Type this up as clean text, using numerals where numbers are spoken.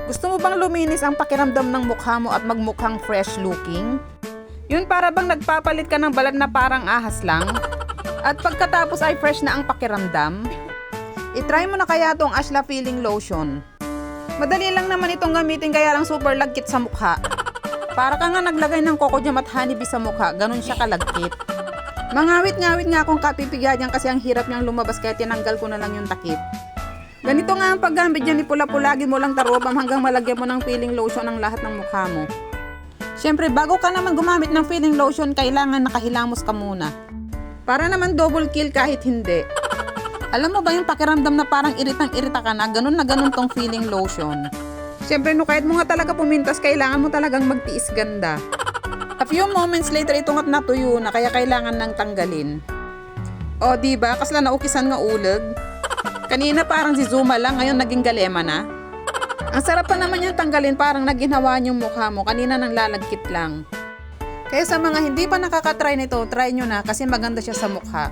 Gusto mo bang luminis ang pakiramdam ng mukha mo at magmukhang fresh looking? Yun para bang nagpapalit ka ng balat na parang ahas lang? At pagkatapos ay fresh na ang pakiramdam? I-try mo na kaya tong Ashla Feeling Lotion. Madali lang naman itong gamitin kaya lang super lagkit sa mukha. Para ka nga naglagay ng coco jam at honeybee sa mukha, ganun siya kalagkit. Mangawit-ngawit nga akong kapipigyan kasi ang hirap niyang lumabas kaya tinanggal ko na lang yung takip. Ganito nga ang paggamit niya ni pula-pulagin mo lang tarobam hanggang malagyan mo ng feeling lotion ang lahat ng mukha mo. Siyempre, bago ka naman gumamit ng feeling lotion, kailangan nakahilamos ka muna. Para naman double kill kahit hindi. Alam mo ba yung pakiramdam na parang iritang-irita ka na ganun tong feeling lotion? Siyempre, no, kahit mo nga talaga pumintas, kailangan mo talagang magtiis ganda. A few moments later, ito nga't natuyo na kaya kailangan nang tanggalin. O, diba? Kasla naukisan nga ulag. Kanina parang si Zuma lang, ngayon naging galema na. Ang sarap pa naman yung tanggalin, parang naginhawaan yung mukha mo, kanina nang lalagkit lang. Kaya sa mga hindi pa nakakatry nito, try nyo na kasi maganda siya sa mukha.